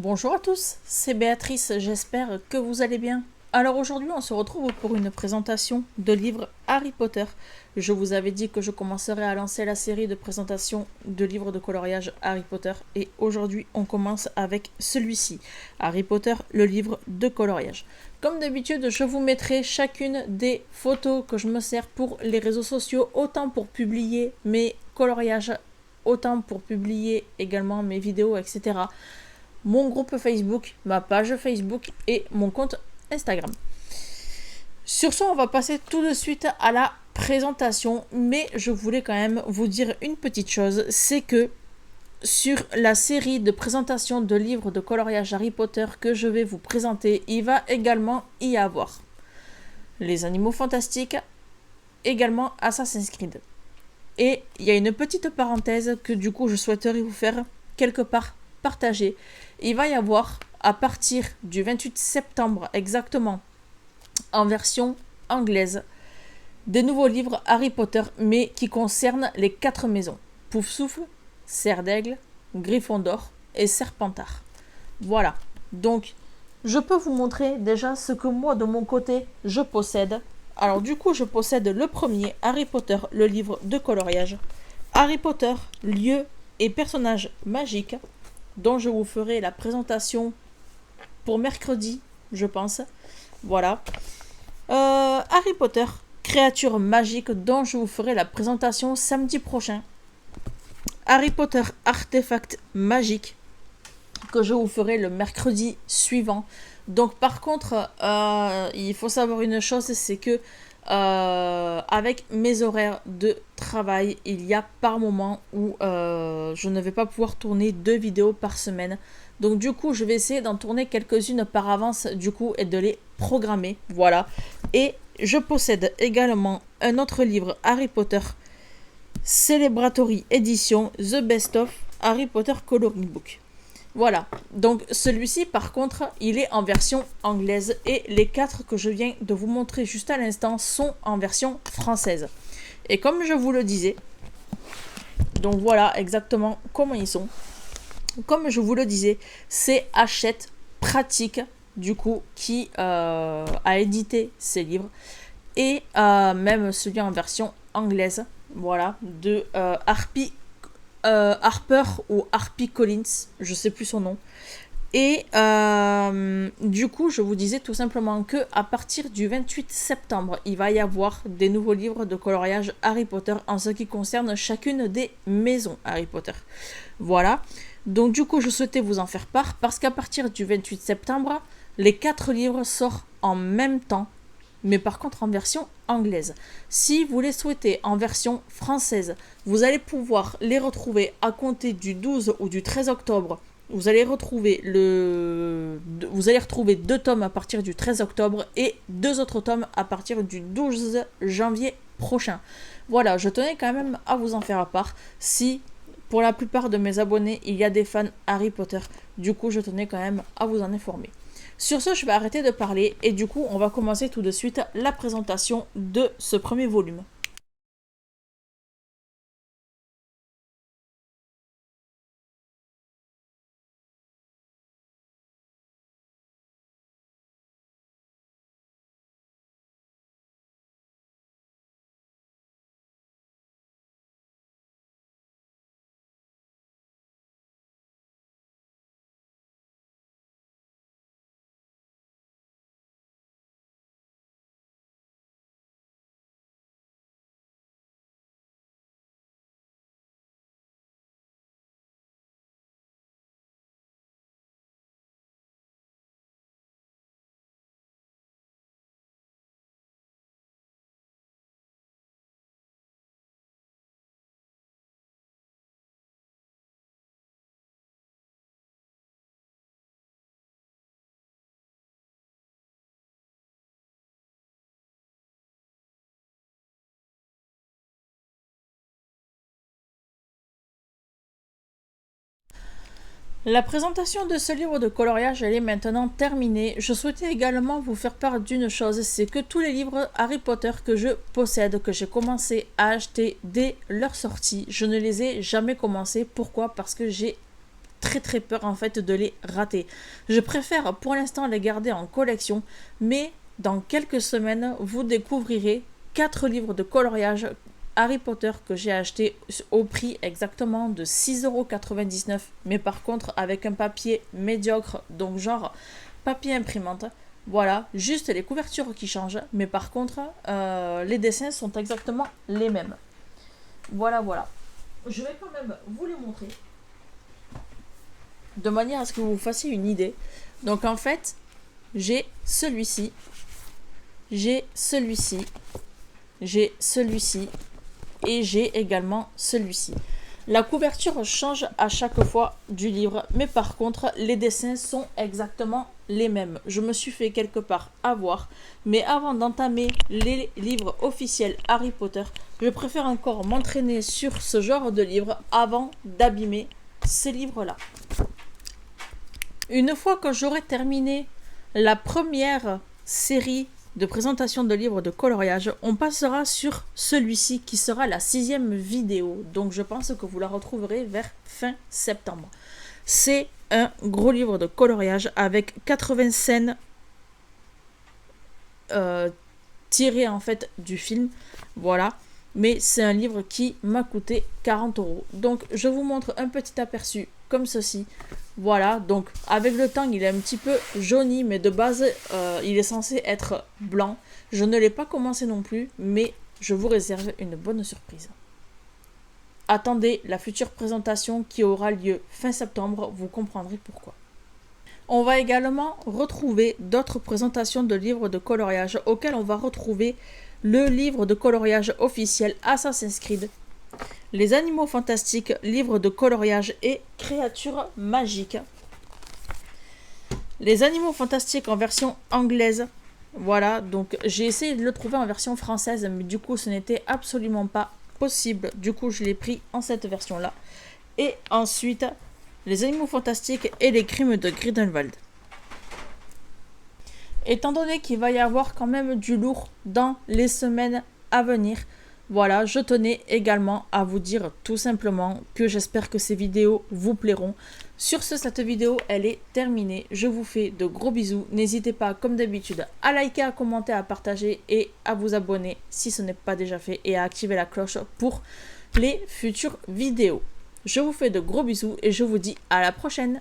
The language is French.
Bonjour à tous, c'est Béatrice, j'espère que vous allez bien. Alors aujourd'hui on se retrouve pour une présentation de livres Harry Potter. Je vous avais dit que je commencerai à lancer la série de présentations de livres de coloriage Harry Potter et aujourd'hui on commence avec celui-ci, Harry Potter, le livre de coloriage. Comme d'habitude, je vous mettrai chacune des photos que je me sers pour les réseaux sociaux, autant pour publier mes coloriages, autant pour publier également mes vidéos, etc. Mon groupe Facebook, ma page Facebook et mon compte Instagram. Sur ce, on va passer tout de suite à la présentation, mais je voulais quand même vous dire une petite chose, c'est que sur la série de présentation de livres de coloriage Harry Potter que je vais vous présenter, il va également y avoir les animaux fantastiques, également Assassin's Creed. Et il y a une petite parenthèse que du coup je souhaiterais vous faire quelque part partager. Il va y avoir à partir du 28 septembre exactement en version anglaise des nouveaux livres Harry Potter mais qui concernent les 4 maisons. Poufsouffle, Serre d'Aigle, Gryffondor et Serpentard. Voilà, donc je peux vous montrer déjà ce que moi de mon côté je possède. Alors du coup je possède le premier Harry Potter, le livre de coloriage. Harry Potter, lieu et personnage magique, dont je vous ferai la présentation pour mercredi, je pense. Voilà. Harry Potter, créature magique, dont je vous ferai la présentation samedi prochain. Harry Potter, artefact magique, que je vous ferai le mercredi suivant. Donc par contre, il faut savoir une chose, c'est que avec mes horaires de travail, il y a par moment où je ne vais pas pouvoir tourner 2 vidéos par semaine. Donc du coup, je vais essayer d'en tourner quelques-unes par avance du coup et de les programmer. Voilà. Et je possède également un autre livre Harry Potter Celebratory Edition The Best of Harry Potter Coloring Book. Voilà, donc celui-ci par contre, il est en version anglaise et les 4 que je viens de vous montrer juste à l'instant sont en version française. Et comme je vous le disais, donc voilà exactement comment ils sont. Comme je vous le disais, c'est Hachette Pratique du coup qui a édité ces livres et même celui en version anglaise, voilà, de Harper ou Harpy Collins, je sais plus son nom. Et du coup, je vous disais tout simplement que à partir du 28 septembre, il va y avoir des nouveaux livres de coloriage Harry Potter en ce qui concerne chacune des maisons Harry Potter. Voilà. Donc du coup, je souhaitais vous en faire part parce qu'à partir du 28 septembre, les 4 livres sortent en même temps, mais par contre en version anglaise. Si vous les souhaitez en version française, vous allez pouvoir les retrouver à compter du 12 ou du 13 octobre. Vous allez retrouver 2 tomes à partir du 13 octobre et 2 autres tomes à partir du 12 janvier prochain. Voilà, je tenais quand même à vous en faire part. Si pour la plupart de mes abonnés, il y a des fans Harry Potter, du coup je tenais quand même à vous en informer. Sur ce, je vais arrêter de parler et du coup, on va commencer tout de suite la présentation de ce premier volume. La présentation de ce livre de coloriage, elle est maintenant terminée. Je souhaitais également vous faire part d'une chose, c'est que tous les livres Harry Potter que je possède, que j'ai commencé à acheter dès leur sortie, je ne les ai jamais commencés. Pourquoi ? Parce que j'ai très peur en fait de les rater. Je préfère pour l'instant les garder en collection, mais dans quelques semaines, vous découvrirez 4 livres de coloriage Harry Potter que j'ai acheté au prix exactement de 6,99 €, mais par contre avec un papier médiocre, donc genre papier imprimante. Voilà, juste les couvertures qui changent, mais par contre les dessins sont exactement les mêmes. Voilà. Je vais quand même vous les montrer de manière à ce que vous fassiez une idée. Donc en fait, j'ai celui-ci, j'ai celui-ci, j'ai celui-ci et j'ai également celui-ci. La couverture change à chaque fois du livre, mais par contre, les dessins sont exactement les mêmes. Je me suis fait quelque part avoir, mais avant d'entamer les livres officiels Harry Potter, je préfère encore m'entraîner sur ce genre de livre avant d'abîmer ces livres-là. Une fois que j'aurai terminé la première série de présentation de livres de coloriage, on passera sur celui-ci qui sera la 6e vidéo. Donc je pense que vous la retrouverez vers fin septembre. C'est un gros livre de coloriage avec 80 scènes tirées en fait du film. Voilà. Mais c'est un livre qui m'a coûté 40 €. Donc je vous montre un petit aperçu comme ceci. Voilà, donc avec le temps il est un petit peu jauni, mais de base il est censé être blanc. Je ne l'ai pas commencé non plus, mais je vous réserve une bonne surprise. Attendez la future présentation qui aura lieu fin septembre, vous comprendrez pourquoi. On va également retrouver d'autres présentations de livres de coloriage auxquels on va retrouver le livre de coloriage officiel Assassin's Creed, les animaux fantastiques, livres de coloriage et créatures magiques. Les animaux fantastiques en version anglaise. Voilà, donc j'ai essayé de le trouver en version française, mais du coup ce n'était absolument pas possible. Du coup je l'ai pris en cette version-là. Et ensuite, les animaux fantastiques et les crimes de Grindelwald. Étant donné qu'il va y avoir quand même du lourd dans les semaines à venir, voilà, je tenais également à vous dire tout simplement que j'espère que ces vidéos vous plairont. Sur ce, cette vidéo, elle est terminée. Je vous fais de gros bisous. N'hésitez pas, comme d'habitude, à liker, à commenter, à partager et à vous abonner si ce n'est pas déjà fait et à activer la cloche pour les futures vidéos. Je vous fais de gros bisous et je vous dis à la prochaine.